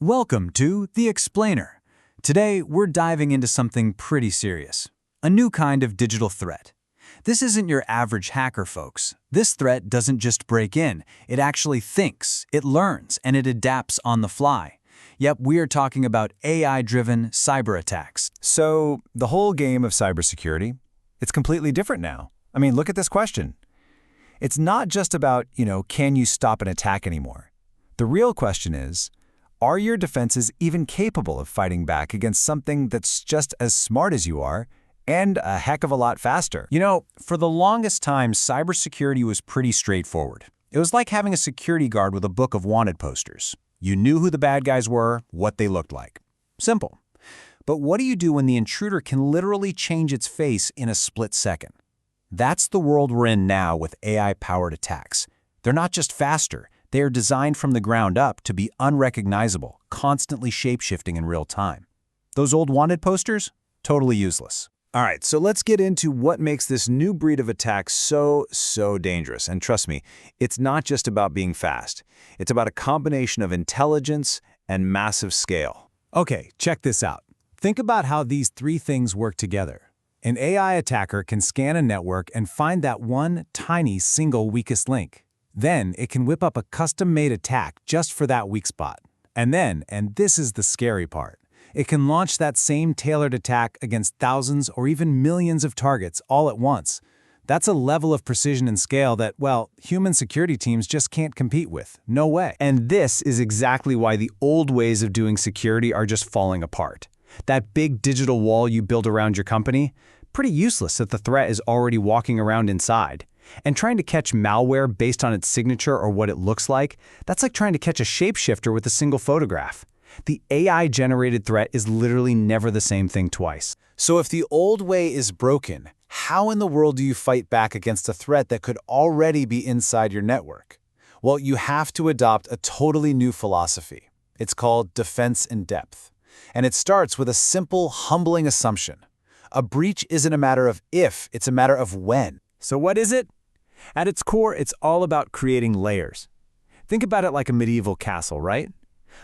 Welcome to The Explainer. Today, we're diving into something pretty serious, a new kind of digital threat. This isn't your average hacker, folks. This threat doesn't just break in, it actually thinks, it learns, and it adapts on the fly. Yep, we are talking about AI-driven cyber attacks. So, the whole game of cybersecurity, it's completely different now. I mean, look at this question. It's not just about, can you stop an attack anymore? The real question is, are your defenses even capable of fighting back against something that's just as smart as you are and a heck of a lot faster? For the longest time, cybersecurity was pretty straightforward. It was like having a security guard with a book of wanted posters. You knew who the bad guys were, what they looked like. Simple. But what do you do when the intruder can literally change its face in a split second? That's the world we're in now with AI-powered attacks. They're not just faster. They are designed from the ground up to be unrecognizable, constantly shape-shifting in real time. Those old wanted posters? Totally useless. All right, so let's get into what makes this new breed of attack so dangerous. And trust me, it's not just about being fast. It's about a combination of intelligence and massive scale. Okay, check this out. Think about how these three things work together. An AI attacker can scan a network and find that one tiny single weakest link. Then it can whip up a custom-made attack just for that weak spot. And then, and this is the scary part, it can launch that same tailored attack against thousands or even millions of targets all at once. That's a level of precision and scale that, well, human security teams just can't compete with. No way. And this is exactly why the old ways of doing security are just falling apart. That big digital wall you build around your company, pretty useless if the threat is already walking around inside. And trying to catch malware based on its signature or what it looks like, that's like trying to catch a shapeshifter with a single photograph. The AI-generated threat is literally never the same thing twice. So if the old way is broken, how in the world do you fight back against a threat that could already be inside your network? Well, you have to adopt a totally new philosophy. It's called defense in depth. And it starts with a simple, humbling assumption. A breach isn't a matter of if, it's a matter of when. So what is it? At its core, it's all about creating layers. Think about it like a medieval castle, right?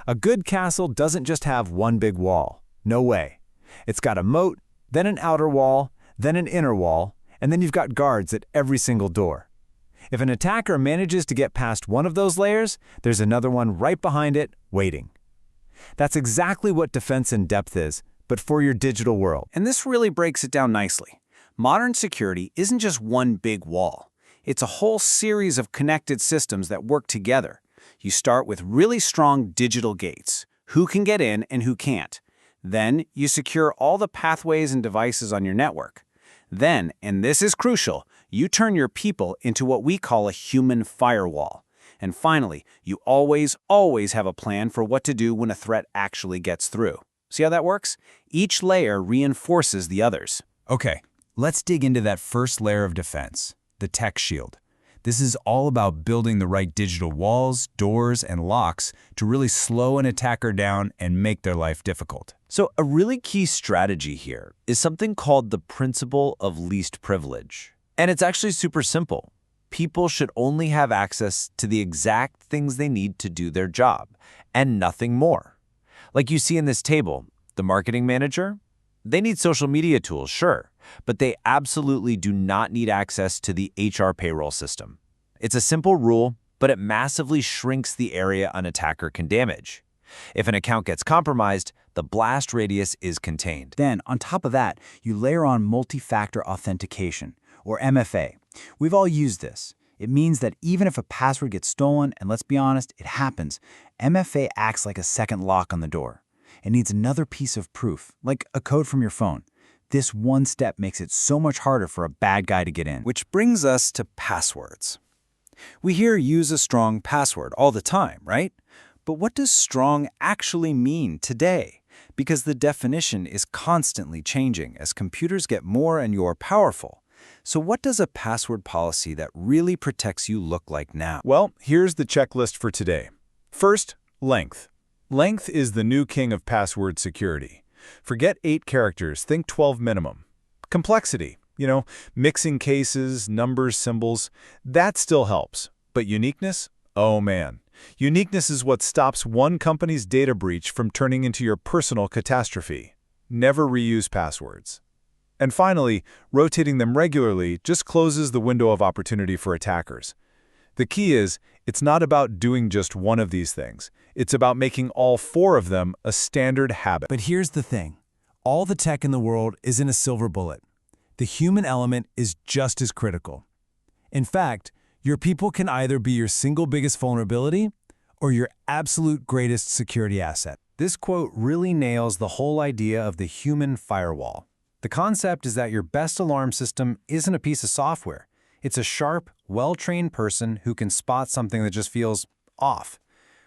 A good castle doesn't just have one big wall. No way. It's got a moat, then an outer wall, then an inner wall, and then you've got guards at every single door. If an attacker manages to get past one of those layers, there's another one right behind it, waiting. That's exactly what defense in depth is, but for your digital world. And this really breaks it down nicely. Modern security isn't just one big wall. It's a whole series of connected systems that work together. You start with really strong digital gates. Who can get in and who can't? Then you secure all the pathways and devices on your network. Then, and this is crucial, you turn your people into what we call a human firewall. And finally, you always have a plan for what to do when a threat actually gets through. See how that works? Each layer reinforces the others. Okay, let's dig into that first layer of defense, the tech shield. This is all about building the right digital walls, doors, and locks to really slow an attacker down and make their life difficult. So a really key strategy here is something called the principle of least privilege. And it's actually super simple. People should only have access to the exact things they need to do their job, and nothing more. Like you see in this table, the marketing manager, they need social media tools, sure, but they absolutely do not need access to the HR payroll system. It's a simple rule, but it massively shrinks the area an attacker can damage. If an account gets compromised, the blast radius is contained. Then, on top of that, you layer on multi-factor authentication, or MFA. We've all used this. It means that even if a password gets stolen, and let's be honest, it happens, MFA acts like a second lock on the door. It needs another piece of proof, like a code from your phone. This one step makes it so much harder for a bad guy to get in. Which brings us to passwords. We hear use a strong password all the time, right? But what does strong actually mean today? Because the definition is constantly changing as computers get more and more powerful. So what does a password policy that really protects you look like now? Well, here's the checklist for today. First, length. Length is the new king of password security. Forget 8 characters, think 12 minimum. Complexity, mixing cases, numbers, symbols, that still helps. But uniqueness? Oh man. Uniqueness is what stops one company's data breach from turning into your personal catastrophe. Never reuse passwords. And finally, rotating them regularly just closes the window of opportunity for attackers. The key is, it's not about doing just one of these things. It's about making all four of them a standard habit. But here's the thing. All the tech in the world isn't a silver bullet. The human element is just as critical. In fact, your people can either be your single biggest vulnerability or your absolute greatest security asset. This quote really nails the whole idea of the human firewall. The concept is that your best alarm system isn't a piece of software. It's a sharp, well-trained person who can spot something that just feels off.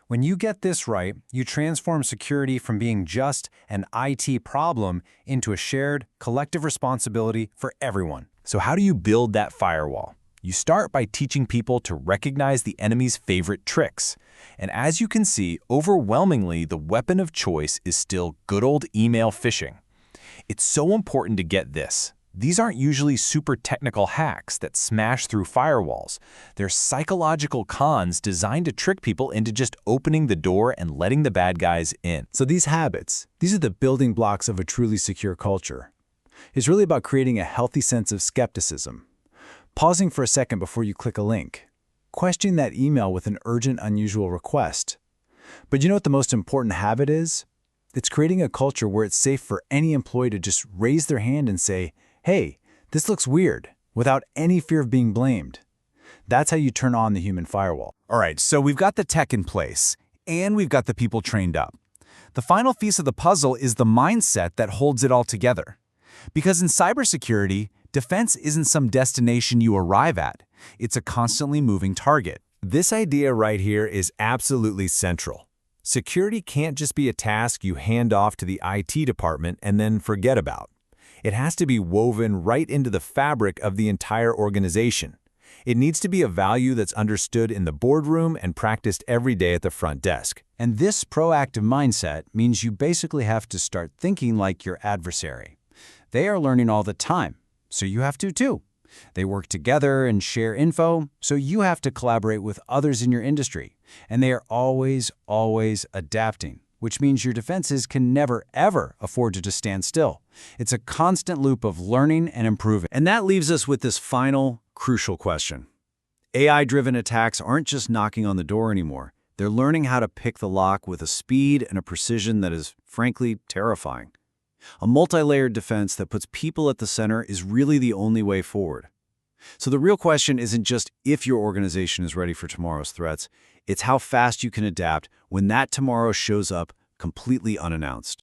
When you get this right, you transform security from being just an IT problem into a shared, collective responsibility for everyone. So how do you build that firewall? You start by teaching people to recognize the enemy's favorite tricks. And as you can see, overwhelmingly, the weapon of choice is still good old email phishing. It's so important to get this. These aren't usually super technical hacks that smash through firewalls. They're psychological cons designed to trick people into just opening the door and letting the bad guys in. So these habits, these are the building blocks of a truly secure culture. It's really about creating a healthy sense of skepticism. Pausing for a second before you click a link. Questioning that email with an urgent, unusual request. But you know what the most important habit is? It's creating a culture where it's safe for any employee to just raise their hand and say, "Hey, this looks weird," without any fear of being blamed. That's how you turn on the human firewall. All right, so we've got the tech in place, and we've got the people trained up. The final piece of the puzzle is the mindset that holds it all together. Because in cybersecurity, defense isn't some destination you arrive at. It's a constantly moving target. This idea right here is absolutely central. Security can't just be a task you hand off to the IT department and then forget about. It has to be woven right into the fabric of the entire organization. It needs to be a value that's understood in the boardroom and practiced every day at the front desk. And this proactive mindset means you basically have to start thinking like your adversary. They are learning all the time, so you have to too. They work together and share info, so you have to collaborate with others in your industry. And they are always adapting, which means your defenses can never, ever afford to just stand still. It's a constant loop of learning and improving. And that leaves us with this final, crucial question. AI-driven attacks aren't just knocking on the door anymore. They're learning how to pick the lock with a speed and a precision that is, frankly, terrifying. A multi-layered defense that puts people at the center is really the only way forward. So the real question isn't just if your organization is ready for tomorrow's threats, it's how fast you can adapt when that tomorrow shows up completely unannounced.